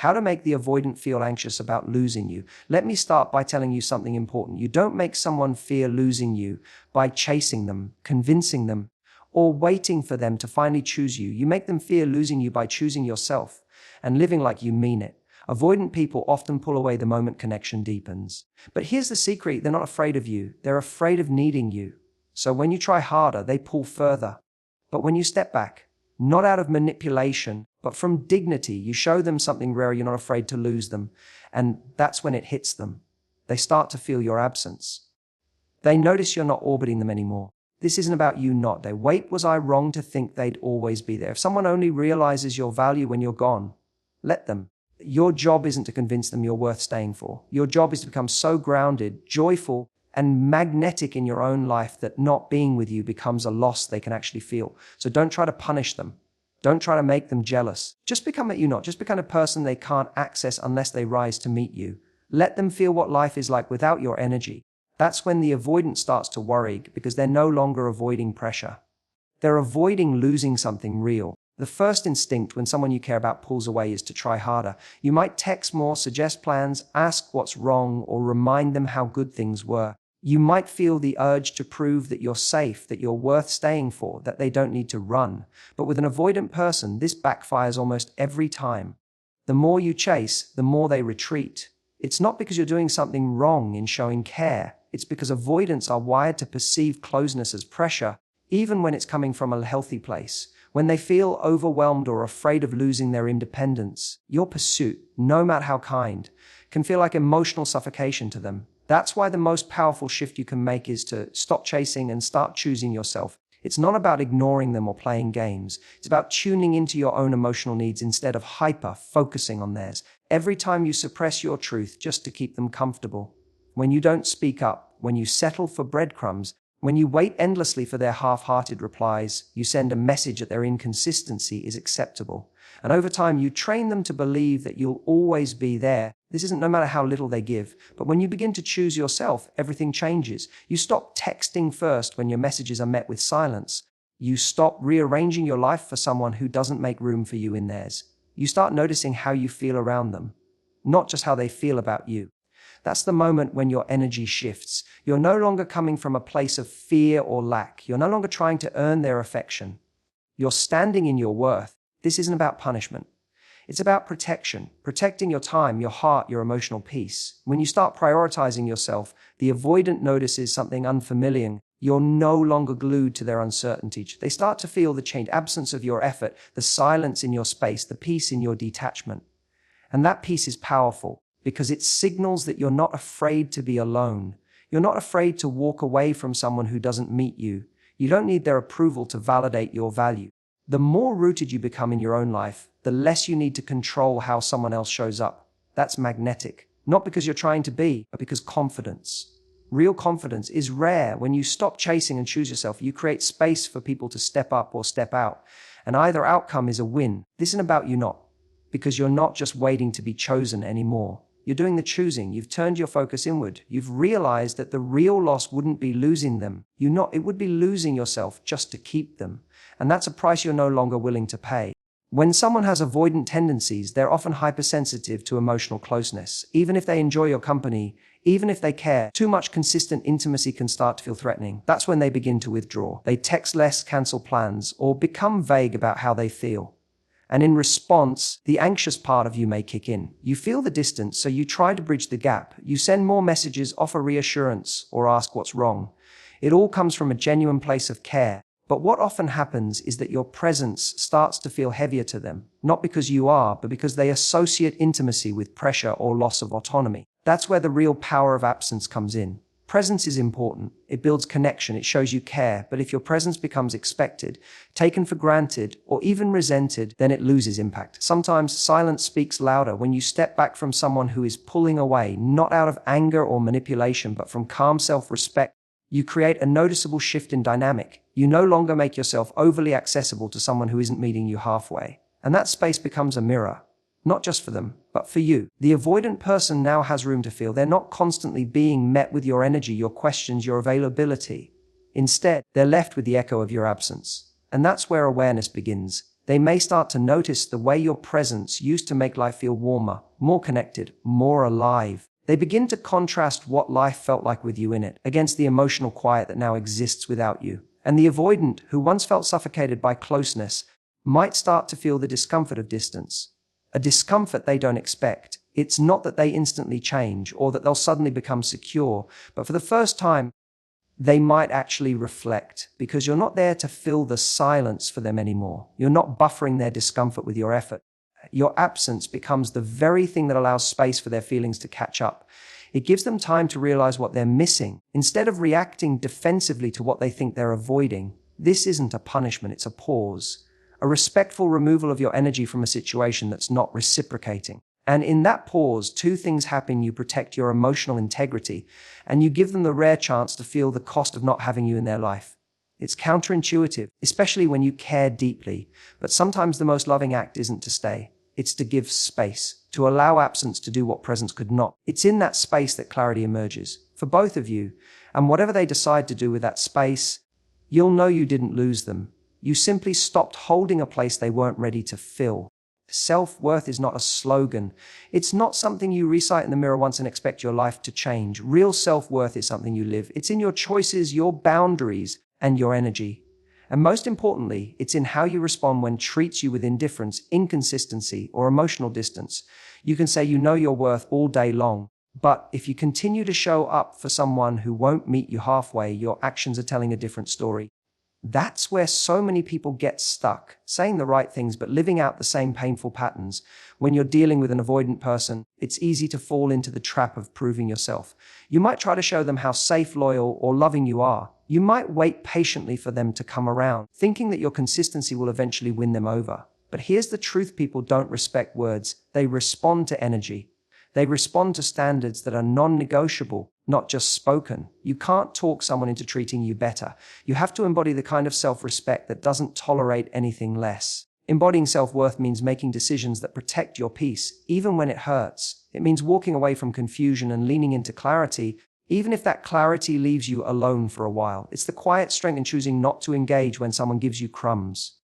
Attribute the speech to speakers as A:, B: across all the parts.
A: How to make the avoidant feel anxious about losing you. Let me start by telling you something important. You don't make someone fear losing you by chasing them, convincing them, or waiting for them to finally choose you. You make them fear losing you by choosing yourself and living like you mean it. Avoidant people often pull away the moment connection deepens. But here's the secret, they're not afraid of you. They're afraid of needing you. So when you try harder, they pull further. But when you step back, not out of manipulation, but from dignity, you show them something rare, you're not afraid to lose them. And that's when it hits them. They start to feel your absence. They notice you're not orbiting them anymore. This isn't about you not there. Wait, was I wrong to think they'd always be there? If someone only realizes your value when you're gone, let them. Your job isn't to convince them you're worth staying for. Your job is to become so grounded, joyful, and magnetic in your own life that not being with you becomes a loss they can actually feel. So don't try to punish them. Don't try to make them jealous. Just become a you-not. Just become a person they can't access unless they rise to meet you. Let them feel what life is like without your energy. That's when the avoidant starts to worry because they're no longer avoiding pressure. They're avoiding losing something real. The first instinct when someone you care about pulls away is to try harder. You might text more, suggest plans, ask what's wrong, or remind them how good things were. You might feel the urge to prove that you're safe, that you're worth staying for, that they don't need to run. But with an avoidant person, this backfires almost every time. The more you chase, the more they retreat. It's not because you're doing something wrong in showing care. It's because avoidants are wired to perceive closeness as pressure, even when it's coming from a healthy place. When they feel overwhelmed or afraid of losing their independence, your pursuit, no matter how kind, can feel like emotional suffocation to them. That's why the most powerful shift you can make is to stop chasing and start choosing yourself. It's not about ignoring them or playing games. It's about tuning into your own emotional needs instead of hyper-focusing on theirs. Every time you suppress your truth just to keep them comfortable, when you don't speak up, when you settle for breadcrumbs, when you wait endlessly for their half-hearted replies, you send a message that their inconsistency is acceptable. And over time, you train them to believe that you'll always be there. This isn't no matter how little they give. But when you begin to choose yourself, everything changes. You stop texting first when your messages are met with silence. You stop rearranging your life for someone who doesn't make room for you in theirs. You start noticing how you feel around them, not just how they feel about you. That's the moment when your energy shifts. You're no longer coming from a place of fear or lack. You're no longer trying to earn their affection. You're standing in your worth. This isn't about punishment. It's about protection, protecting your time, your heart, your emotional peace. When you start prioritizing yourself, the avoidant notices something unfamiliar. You're no longer glued to their uncertainty. They start to feel the change, absence of your effort, the silence in your space, the peace in your detachment. And that peace is powerful because it signals that you're not afraid to be alone. You're not afraid to walk away from someone who doesn't meet you. You don't need their approval to validate your value. The more rooted you become in your own life, the less you need to control how someone else shows up. That's magnetic. Not because you're trying to be, but because confidence. Real confidence is rare. When you stop chasing and choose yourself, you create space for people to step up or step out. And either outcome is a win. This isn't about you not, because you're not just waiting to be chosen anymore. You're doing the choosing. You've turned your focus inward. You've realized that the real loss wouldn't be losing them. It would be losing yourself just to keep them. And that's a price you're no longer willing to pay. When someone has avoidant tendencies, they're often hypersensitive to emotional closeness. Even if they enjoy your company, even if they care, too much consistent intimacy can start to feel threatening. That's when they begin to withdraw. They text less, cancel plans, or become vague about how they feel. And in response, the anxious part of you may kick in. You feel the distance, so you try to bridge the gap. You send more messages, offer reassurance, or ask what's wrong. It all comes from a genuine place of care. But what often happens is that your presence starts to feel heavier to them, not because you are, but because they associate intimacy with pressure or loss of autonomy. That's where the real power of absence comes in. Presence is important. It builds connection. It shows you care. But if your presence becomes expected, taken for granted, or even resented, then it loses impact. Sometimes silence speaks louder. When you step back from someone who is pulling away, not out of anger or manipulation, but from calm self-respect, you create a noticeable shift in dynamic. You no longer make yourself overly accessible to someone who isn't meeting you halfway. And that space becomes a mirror. Not just for them, but for you. The avoidant person now has room to feel. They're not constantly being met with your energy, your questions, your availability. Instead, they're left with the echo of your absence. And that's where awareness begins. They may start to notice the way your presence used to make life feel warmer, more connected, more alive. They begin to contrast what life felt like with you in it against the emotional quiet that now exists without you. And the avoidant, who once felt suffocated by closeness, might start to feel the discomfort of distance. A discomfort they don't expect. It's not that they instantly change or that they'll suddenly become secure, but for the first time, they might actually reflect, because you're not there to fill the silence for them anymore. You're not buffering their discomfort with your effort. Your absence becomes the very thing that allows space for their feelings to catch up. It gives them time to realize what they're missing. Instead of reacting defensively to what they think they're avoiding, this isn't a punishment, it's a pause. A respectful removal of your energy from a situation that's not reciprocating. And in that pause, two things happen. You protect your emotional integrity, and you give them the rare chance to feel the cost of not having you in their life. It's counterintuitive, especially when you care deeply, but sometimes the most loving act isn't to stay. It's to give space, to allow absence to do what presence could not. It's in that space that clarity emerges, for both of you, and whatever they decide to do with that space, you'll know you didn't lose them. You simply stopped holding a place they weren't ready to fill. Self-worth is not a slogan. It's not something you recite in the mirror once and expect your life to change. Real self-worth is something you live. It's in your choices, your boundaries, and your energy. And most importantly, it's in how you respond when treats you with indifference, inconsistency, or emotional distance. You can say you know your worth all day long, but if you continue to show up for someone who won't meet you halfway, your actions are telling a different story. That's where so many people get stuck, saying the right things but living out the same painful patterns. When you're dealing with an avoidant person, it's easy to fall into the trap of proving yourself. You might try to show them how safe, loyal, or loving you are. You might wait patiently for them to come around, thinking that your consistency will eventually win them over. But here's the truth: people don't respect words, they respond to energy. They respond to standards that are non-negotiable, not just spoken. You can't talk someone into treating you better. You have to embody the kind of self-respect that doesn't tolerate anything less. Embodying self-worth means making decisions that protect your peace, even when it hurts. It means walking away from confusion and leaning into clarity, even if that clarity leaves you alone for a while. It's the quiet strength in choosing not to engage when someone gives you crumbs.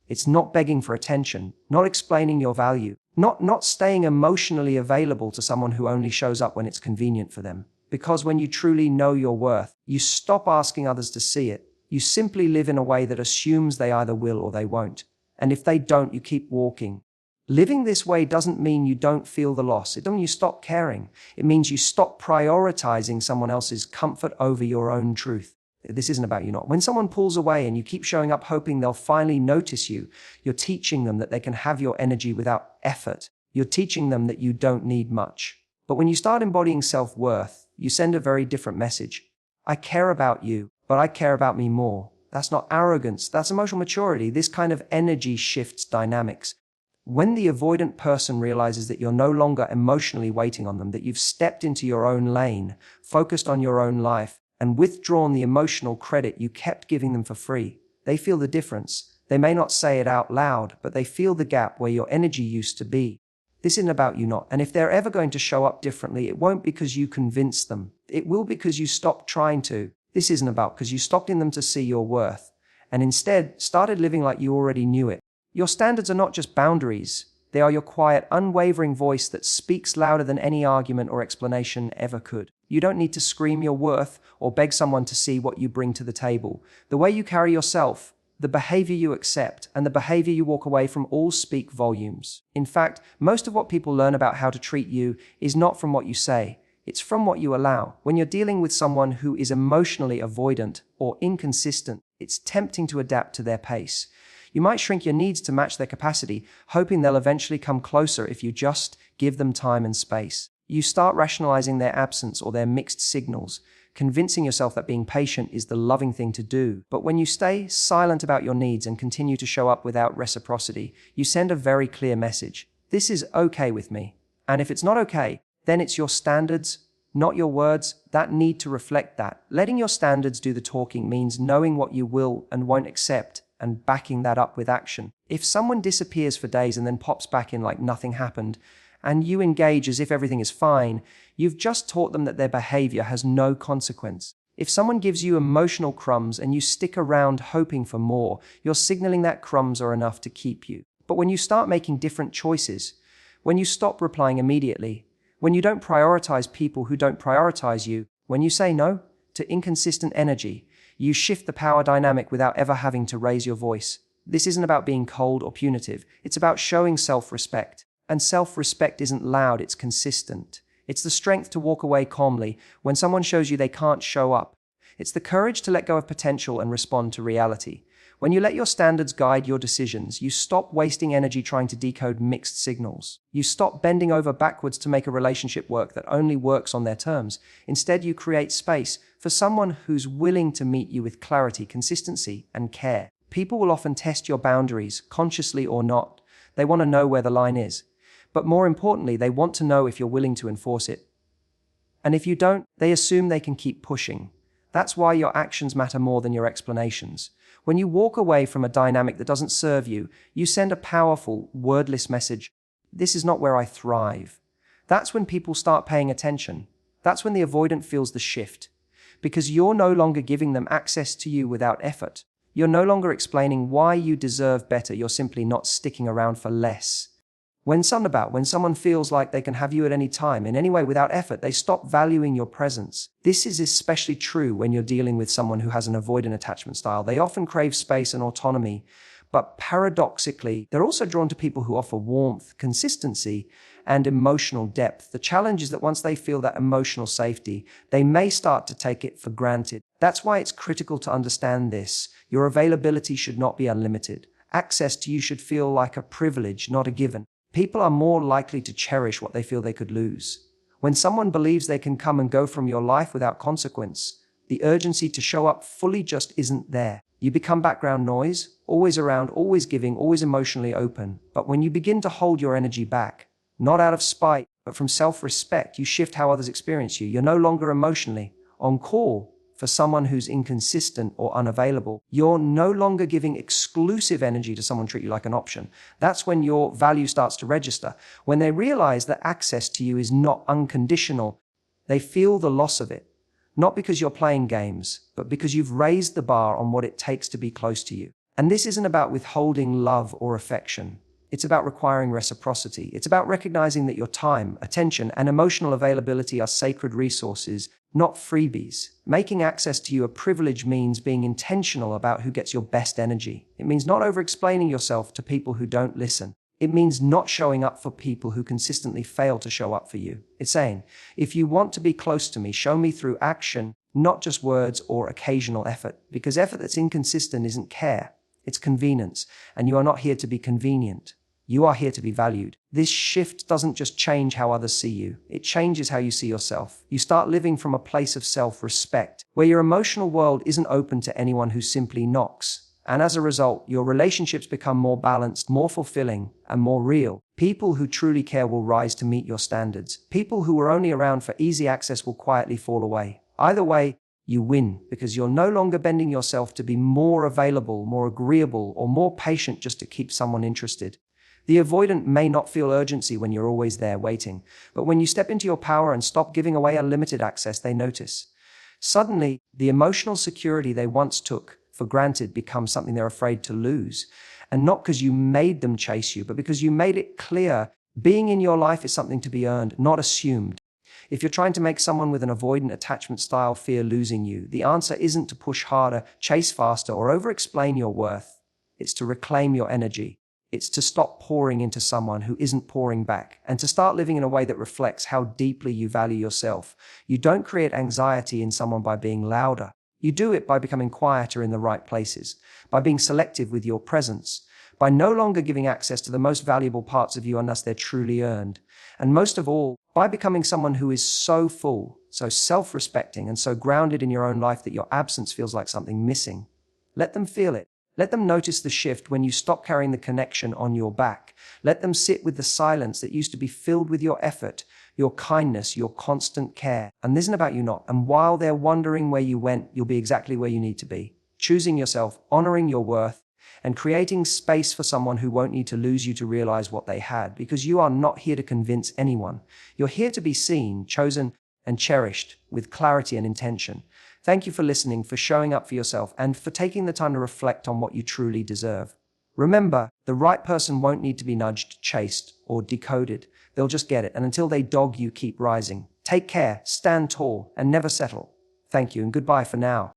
A: It's not begging for attention, not explaining your value, not staying emotionally available to someone who only shows up when it's convenient for them. Because when you truly know your worth, you stop asking others to see it. You simply live in a way that assumes they either will or they won't. And if they don't, you keep walking. Living this way doesn't mean you don't feel the loss. It doesn't mean you stop caring. It means you stop prioritizing someone else's comfort over your own truth. This isn't about you not. When someone pulls away and you keep showing up hoping they'll finally notice you, you're teaching them that they can have your energy without effort. You're teaching them that you don't need much. But when you start embodying self-worth, you send a very different message. I care about you, but I care about me more. That's not arrogance, that's emotional maturity. This kind of energy shifts dynamics. When the avoidant person realizes that you're no longer emotionally waiting on them, that you've stepped into your own lane, focused on your own life, and withdrawn the emotional credit you kept giving them for free, they feel the difference. They may not say it out loud, but they feel the gap where your energy used to be. This isn't about you not. And if they're ever going to show up differently, it won't because you convinced them. It will because you stopped trying to. This isn't about because you stopped in them to see your worth, and instead started living like you already knew it. Your standards are not just boundaries. They are your quiet, unwavering voice that speaks louder than any argument or explanation ever could. You don't need to scream your worth or beg someone to see what you bring to the table. The way you carry yourself, the behavior you accept, and the behavior you walk away from all speak volumes. In fact, most of what people learn about how to treat you is not from what you say. It's from what you allow. When you're dealing with someone who is emotionally avoidant or inconsistent, it's tempting to adapt to their pace. You might shrink your needs to match their capacity, hoping they'll eventually come closer if you just give them time and space. You start rationalizing their absence or their mixed signals, convincing yourself that being patient is the loving thing to do. But when you stay silent about your needs and continue to show up without reciprocity, you send a very clear message. This is okay with me. And if it's not okay, then it's your standards, not your words, that need to reflect that. Letting your standards do the talking means knowing what you will and won't accept and backing that up with action. If someone disappears for days and then pops back in like nothing happened, and you engage as if everything is fine, you've just taught them that their behavior has no consequence. If someone gives you emotional crumbs and you stick around hoping for more, you're signaling that crumbs are enough to keep you. But when you start making different choices, when you stop replying immediately, when you don't prioritize people who don't prioritize you, when you say no to inconsistent energy, you shift the power dynamic without ever having to raise your voice. This isn't about being cold or punitive. It's about showing self-respect. And self-respect isn't loud, it's consistent. It's the strength to walk away calmly when someone shows you they can't show up. It's the courage to let go of potential and respond to reality. When you let your standards guide your decisions, you stop wasting energy trying to decode mixed signals. You stop bending over backwards to make a relationship work that only works on their terms. Instead, you create space for someone who's willing to meet you with clarity, consistency, and care. People will often test your boundaries, consciously or not. They want to know where the line is. But more importantly, they want to know if you're willing to enforce it. And if you don't, they assume they can keep pushing. That's why your actions matter more than your explanations. When you walk away from a dynamic that doesn't serve you, you send a powerful, wordless message. This is not where I thrive. That's when people start paying attention. That's when the avoidant feels the shift. Because you're no longer giving them access to you without effort. You're no longer explaining why you deserve better. You're simply not sticking around for less. When someone feels like they can have you at any time, in any way without effort, they stop valuing your presence. This is especially true when you're dealing with someone who has an avoidant attachment style. They often crave space and autonomy, but paradoxically, they're also drawn to people who offer warmth, consistency, and emotional depth. The challenge is that once they feel that emotional safety, they may start to take it for granted. That's why it's critical to understand this. Your availability should not be unlimited. Access to you should feel like a privilege, not a given. People are more likely to cherish what they feel they could lose. When someone believes they can come and go from your life without consequence, the urgency to show up fully just isn't there. You become background noise, always around, always giving, always emotionally open. But when you begin to hold your energy back, not out of spite, but from self-respect, you shift how others experience you. You're no longer emotionally on call for someone who's inconsistent or unavailable. You're no longer giving exclusive energy to someone treat you like an option. That's when your value starts to register. When they realize that access to you is not unconditional, they feel the loss of it. Not because you're playing games, but because you've raised the bar on what it takes to be close to you. And this isn't about withholding love or affection. It's about requiring reciprocity. It's about recognizing that your time, attention, and emotional availability are sacred resources, not freebies. Making access to you a privilege means being intentional about who gets your best energy. It means not over-explaining yourself to people who don't listen. It means not showing up for people who consistently fail to show up for you. It's saying, if you want to be close to me, show me through action, not just words or occasional effort. Because effort that's inconsistent isn't care, it's convenience. And you are not here to be convenient. You are here to be valued. This shift doesn't just change how others see you. It changes how you see yourself. You start living from a place of self-respect, where your emotional world isn't open to anyone who simply knocks. And as a result, your relationships become more balanced, more fulfilling, and more real. People who truly care will rise to meet your standards. People who are only around for easy access will quietly fall away. Either way, you win, because you're no longer bending yourself to be more available, more agreeable, or more patient just to keep someone interested. The avoidant may not feel urgency when you're always there waiting, but when you step into your power and stop giving away unlimited access, they notice. Suddenly, the emotional security they once took for granted becomes something they're afraid to lose. And not because you made them chase you, but because you made it clear being in your life is something to be earned, not assumed. If you're trying to make someone with an avoidant attachment style fear losing you, the answer isn't to push harder, chase faster, or over-explain your worth. It's to reclaim your energy. It's to stop pouring into someone who isn't pouring back, and to start living in a way that reflects how deeply you value yourself. You don't create anxiety in someone by being louder. You do it by becoming quieter in the right places, by being selective with your presence, by no longer giving access to the most valuable parts of you unless they're truly earned. And most of all, by becoming someone who is so full, so self-respecting, and so grounded in your own life that your absence feels like something missing. Let them feel it. Let them notice the shift when you stop carrying the connection on your back. Let them sit with the silence that used to be filled with your effort, your kindness, your constant care. And this isn't about you not. And while they're wondering where you went, you'll be exactly where you need to be. Choosing yourself, honoring your worth, and creating space for someone who won't need to lose you to realize what they had. Because you are not here to convince anyone. You're here to be seen, chosen, and cherished with clarity and intention. Thank you for listening, for showing up for yourself, and for taking the time to reflect on what you truly deserve. Remember, the right person won't need to be nudged, chased, or decoded. They'll just get it, and until they dog you, keep rising. Take care, stand tall, and never settle. Thank you, and goodbye for now.